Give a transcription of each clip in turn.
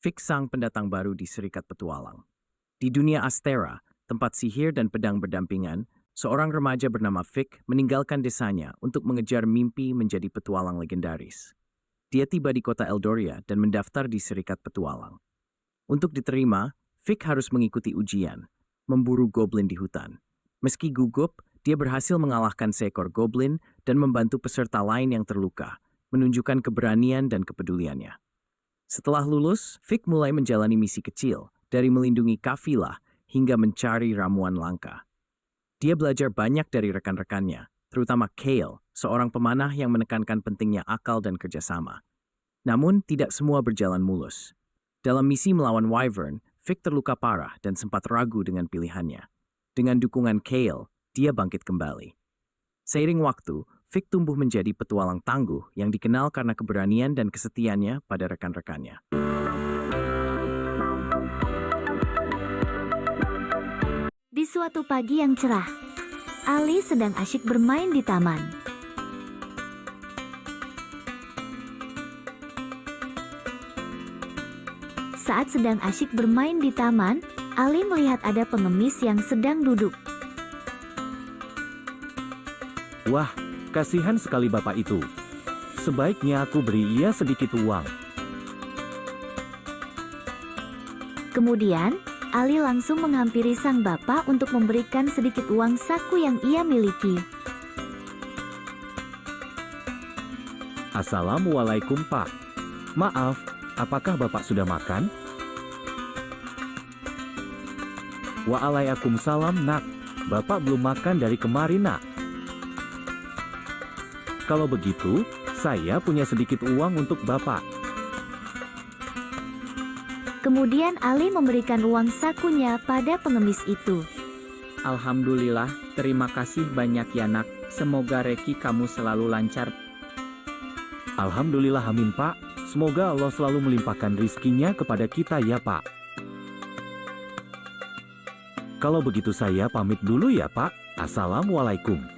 Fik sang pendatang baru di Serikat Petualang. Di dunia Astera, tempat sihir dan pedang berdampingan, seorang remaja bernama Fik meninggalkan desanya untuk mengejar mimpi menjadi petualang legendaris. Dia tiba di kota Eldoria dan mendaftar di Serikat Petualang. Untuk diterima, Fik harus mengikuti ujian, memburu goblin di hutan. Meski gugup, dia berhasil mengalahkan seekor goblin dan membantu peserta lain yang terluka, menunjukkan keberanian dan kepeduliannya. Setelah lulus, Fik mulai menjalani misi kecil, dari melindungi kafilah hingga mencari ramuan langka. Dia belajar banyak dari rekan-rekannya, terutama Kale, seorang pemanah yang menekankan pentingnya akal dan kerjasama. Namun, tidak semua berjalan mulus. Dalam misi melawan Wyvern, Fik terluka parah dan sempat ragu dengan pilihannya. Dengan dukungan Kale, dia bangkit kembali. Seiring waktu, Fik tumbuh menjadi petualang tangguh yang dikenal karena keberanian dan kesetiaannya pada rekan-rekannya. Di suatu pagi yang cerah, Ali sedang asyik bermain di taman. Saat sedang asyik bermain di taman, Ali melihat ada pengemis yang sedang duduk. Wah, kasihan sekali bapak itu. Sebaiknya aku beri ia sedikit uang. Kemudian, Ali langsung menghampiri sang bapak untuk memberikan sedikit uang saku yang ia miliki. Assalamualaikum, Pak. Maaf, apakah bapak sudah makan? Waalaikumsalam, Nak. Bapak belum makan dari kemarin, Nak. Kalau begitu, saya punya sedikit uang untuk bapak. Kemudian Ali memberikan uang sakunya pada pengemis itu. Alhamdulillah, terima kasih banyak ya Nak. Semoga reki kamu selalu lancar. Alhamdulillah, amin Pak. Semoga Allah selalu melimpahkan rizkinya kepada kita ya Pak. Kalau begitu saya pamit dulu ya Pak. Assalamualaikum.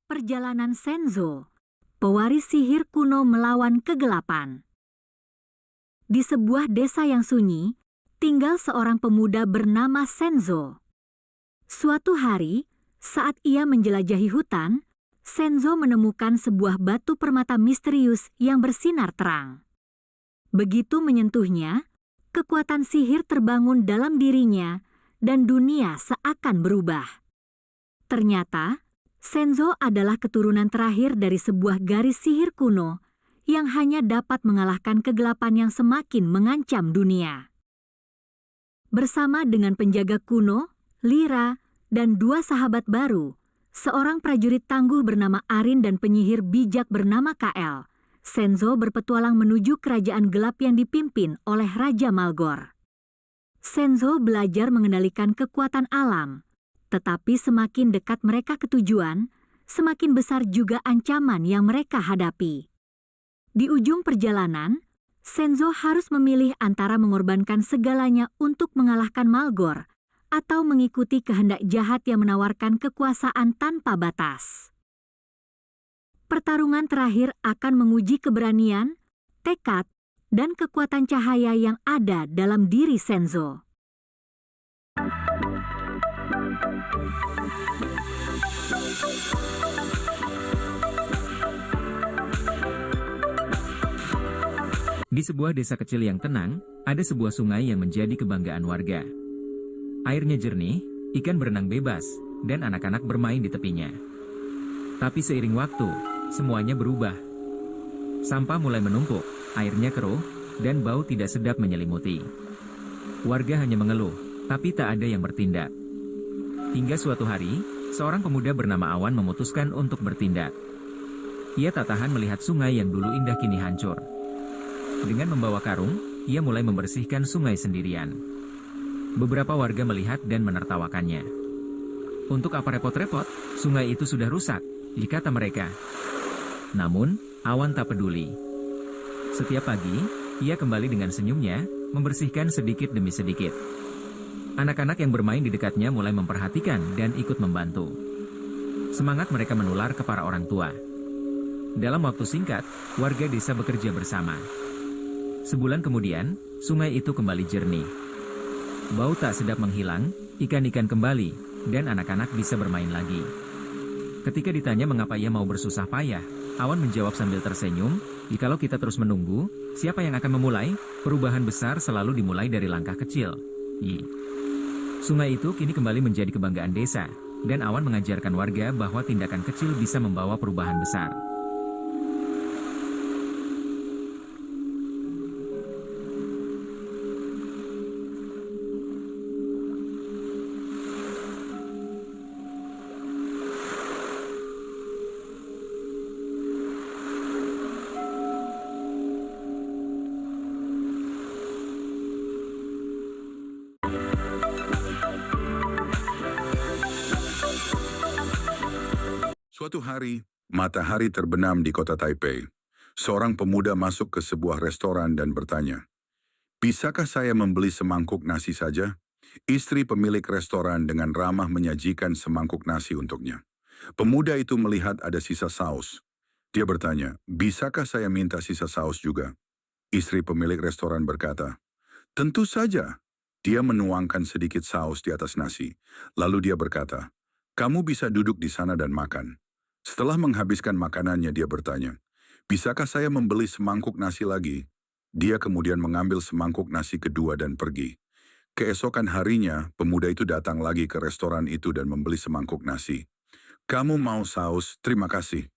Perjalanan Senzo, pewaris sihir kuno melawan kegelapan. Di sebuah desa yang sunyi, tinggal seorang pemuda bernama Senzo. Suatu hari, saat ia menjelajahi hutan, Senzo menemukan sebuah batu permata misterius yang bersinar terang. Begitu menyentuhnya, kekuatan sihir terbangun dalam dirinya dan dunia seakan berubah. Ternyata, Senzo adalah keturunan terakhir dari sebuah garis sihir kuno yang hanya dapat mengalahkan kegelapan yang semakin mengancam dunia. Bersama dengan penjaga kuno, Lyra, dan dua sahabat baru, seorang prajurit tangguh bernama Arin dan penyihir bijak bernama Kael, Senzo berpetualang menuju kerajaan gelap yang dipimpin oleh Raja Malgor. Senzo belajar mengendalikan kekuatan alam, tetapi semakin dekat mereka ke tujuan, semakin besar juga ancaman yang mereka hadapi. Di ujung perjalanan, Senzo harus memilih antara mengorbankan segalanya untuk mengalahkan Malgor atau mengikuti kehendak jahat yang menawarkan kekuasaan tanpa batas. Pertarungan terakhir akan menguji keberanian, tekad, dan kekuatan cahaya yang ada dalam diri Senzo. Di sebuah desa kecil yang tenang, ada sebuah sungai yang menjadi kebanggaan warga. Airnya jernih, ikan berenang bebas, dan anak-anak bermain di tepinya. Tapi seiring waktu, semuanya berubah. Sampah mulai menumpuk, airnya keruh, dan bau tidak sedap menyelimuti. Warga hanya mengeluh, tapi tak ada yang bertindak. Hingga suatu hari, seorang pemuda bernama Awan memutuskan untuk bertindak. Ia tak tahan melihat sungai yang dulu indah kini hancur. Dengan membawa karung, ia mulai membersihkan sungai sendirian. Beberapa warga melihat dan menertawakannya. Untuk apa repot-repot? Sungai itu sudah rusak, kata mereka. Namun, Awan tak peduli. Setiap pagi, ia kembali dengan senyumnya, membersihkan sedikit demi sedikit. Anak-anak yang bermain di dekatnya mulai memperhatikan dan ikut membantu. Semangat mereka menular ke para orang tua. Dalam waktu singkat, warga desa bekerja bersama. Sebulan kemudian, sungai itu kembali jernih. Bau tak sedap menghilang, ikan-ikan kembali, dan anak-anak bisa bermain lagi. Ketika ditanya mengapa ia mau bersusah payah, Awan menjawab sambil tersenyum, "Jikalau kita terus menunggu, siapa yang akan memulai? Perubahan besar selalu dimulai dari langkah kecil." Sungai itu kini kembali menjadi kebanggaan desa, dan Awan mengajarkan warga bahwa tindakan kecil bisa membawa perubahan besar. Suatu hari, matahari terbenam di kota Taipei. Seorang pemuda masuk ke sebuah restoran dan bertanya, "Bisakah saya membeli semangkuk nasi saja?" Istri pemilik restoran dengan ramah menyajikan semangkuk nasi untuknya. Pemuda itu melihat ada sisa saus. Dia bertanya, "Bisakah saya minta sisa saus juga?" Istri pemilik restoran berkata, "Tentu saja." Dia menuangkan sedikit saus di atas nasi. Lalu dia berkata, "Kamu bisa duduk di sana dan makan." Setelah menghabiskan makanannya, dia bertanya, "Bisakah saya membeli semangkuk nasi lagi?" Dia kemudian mengambil semangkuk nasi kedua dan pergi. Keesokan harinya, pemuda itu datang lagi ke restoran itu dan membeli semangkuk nasi. "Kamu mau saus? Terima kasih."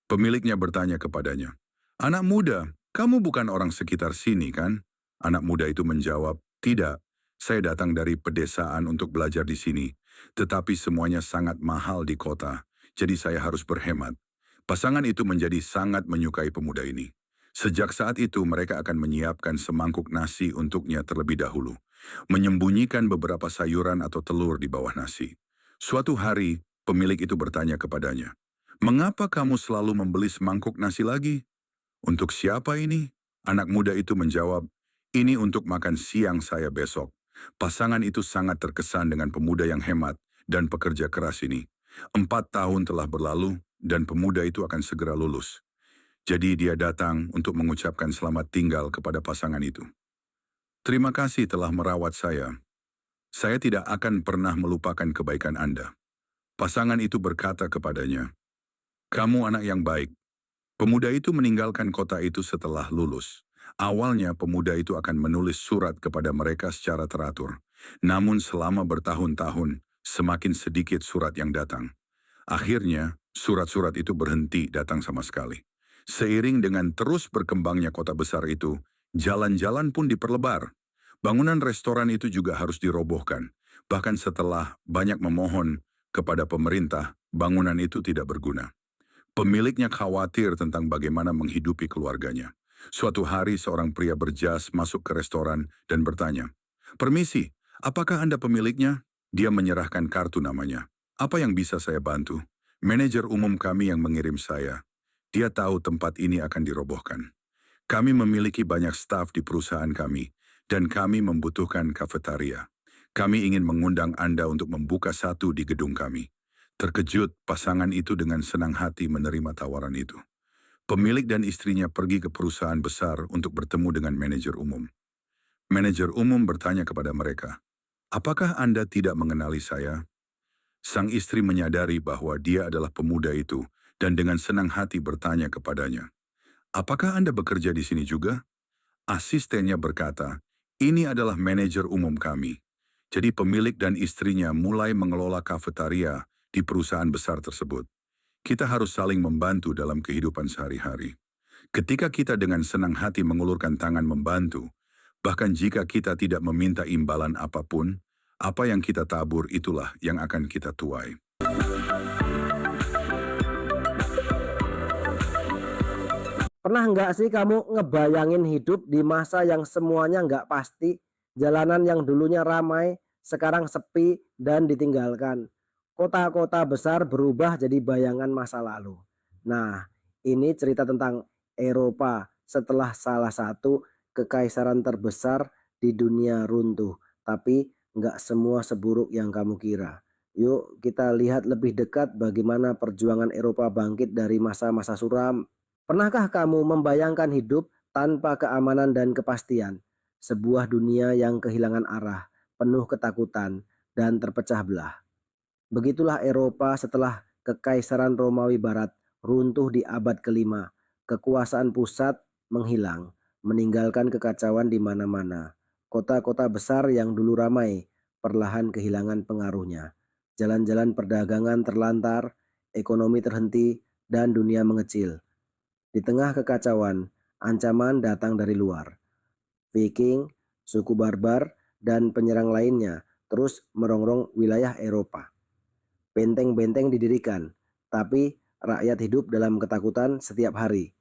Pemiliknya bertanya kepadanya, "Anak muda, kamu bukan orang sekitar sini, kan?" Anak muda itu menjawab, "Tidak, saya datang dari pedesaan untuk belajar di sini, tetapi semuanya sangat mahal di kota. Jadi saya harus berhemat." Pasangan itu menjadi sangat menyukai pemuda ini. Sejak saat itu mereka akan menyiapkan semangkuk nasi untuknya terlebih dahulu, menyembunyikan beberapa sayuran atau telur di bawah nasi. Suatu hari, pemilik itu bertanya kepadanya, "Mengapa kamu selalu membeli semangkuk nasi lagi?" "Untuk siapa ini?" Anak muda itu menjawab, "Ini untuk makan siang saya besok." Pasangan itu sangat terkesan dengan pemuda yang hemat dan pekerja keras ini. 4 tahun telah berlalu dan pemuda itu akan segera lulus. Jadi dia datang untuk mengucapkan selamat tinggal kepada pasangan itu. "Terima kasih telah merawat saya. Saya tidak akan pernah melupakan kebaikan Anda." Pasangan itu berkata kepadanya, "Kamu anak yang baik." Pemuda itu meninggalkan kota itu setelah lulus. Awalnya pemuda itu akan menulis surat kepada mereka secara teratur. Namun selama bertahun-tahun, semakin sedikit surat yang datang. Akhirnya, surat-surat itu berhenti datang sama sekali. Seiring dengan terus berkembangnya kota besar itu, jalan-jalan pun diperlebar. Bangunan restoran itu juga harus dirobohkan. Bahkan setelah banyak memohon kepada pemerintah, bangunan itu tidak berguna. Pemiliknya khawatir tentang bagaimana menghidupi keluarganya. Suatu hari seorang pria berjas masuk ke restoran dan bertanya, "Permisi, apakah Anda pemiliknya?" Dia menyerahkan kartu namanya. "Apa yang bisa saya bantu?" "Manajer umum kami yang mengirim saya. Dia tahu tempat ini akan dirobohkan. Kami memiliki banyak staf di perusahaan kami, dan kami membutuhkan kafetaria. Kami ingin mengundang Anda untuk membuka satu di gedung kami." Terkejut, pasangan itu dengan senang hati menerima tawaran itu. Pemilik dan istrinya pergi ke perusahaan besar untuk bertemu dengan manajer umum. Manajer umum bertanya kepada mereka, "Apakah Anda tidak mengenali saya?" Sang istri menyadari bahwa dia adalah pemuda itu dan dengan senang hati bertanya kepadanya, "Apakah Anda bekerja di sini juga?" Asistennya berkata, "Ini adalah manajer umum kami." Jadi pemilik dan istrinya mulai mengelola kafetaria di perusahaan besar tersebut. Kita harus saling membantu dalam kehidupan sehari-hari. Ketika kita dengan senang hati mengulurkan tangan membantu, bahkan jika kita tidak meminta imbalan apapun, apa yang kita tabur itulah yang akan kita tuai. Pernah nggak sih kamu ngebayangin hidup di masa yang semuanya nggak pasti, jalanan yang dulunya ramai, sekarang sepi dan ditinggalkan. Kota-kota besar berubah jadi bayangan masa lalu. Nah, ini cerita tentang Eropa setelah salah satu kekaisaran terbesar di dunia runtuh. Tapi nggak semua seburuk yang kamu kira. Yuk kita lihat lebih dekat bagaimana perjuangan Eropa bangkit dari masa-masa suram. Pernahkah kamu membayangkan hidup tanpa keamanan dan kepastian? Sebuah dunia yang kehilangan arah, penuh ketakutan, dan terpecah belah. Begitulah Eropa setelah Kekaisaran Romawi Barat runtuh di abad kelima. Kekuasaan pusat menghilang, meninggalkan kekacauan di mana-mana. Kota-kota besar yang dulu ramai perlahan kehilangan pengaruhnya. Jalan-jalan perdagangan terlantar, ekonomi terhenti, dan dunia mengecil. Di tengah kekacauan, ancaman datang dari luar. Viking, suku barbar, dan penyerang lainnya terus merongrong wilayah Eropa. Benteng-benteng didirikan, tapi rakyat hidup dalam ketakutan setiap hari.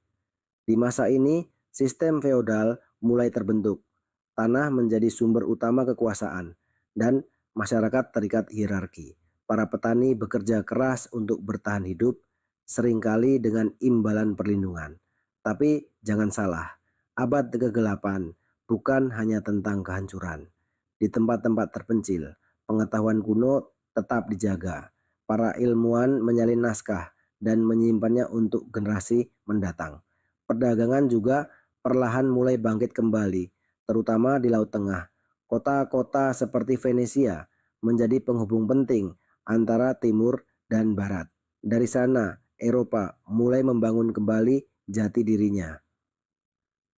Di masa ini, sistem feodal mulai terbentuk. Tanah menjadi sumber utama kekuasaan, dan masyarakat terikat hierarki. Para petani bekerja keras untuk bertahan hidup, seringkali dengan imbalan perlindungan. Tapi jangan salah, abad ke-8 bukan hanya tentang kehancuran. Di tempat-tempat terpencil, pengetahuan kuno tetap dijaga. Para ilmuwan menyalin naskah dan menyimpannya untuk generasi mendatang. Perdagangan juga perlahan mulai bangkit kembali, terutama di Laut Tengah. Kota-kota seperti Venesia menjadi penghubung penting antara timur dan barat. Dari sana, Eropa mulai membangun kembali jati dirinya.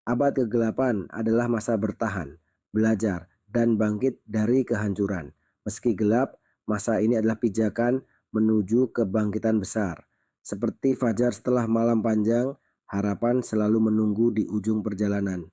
Abad ke-8 adalah masa bertahan, belajar, dan bangkit dari kehancuran. Meski gelap, masa ini adalah pijakan menuju kebangkitan besar. Seperti fajar setelah malam panjang, harapan selalu menunggu di ujung perjalanan.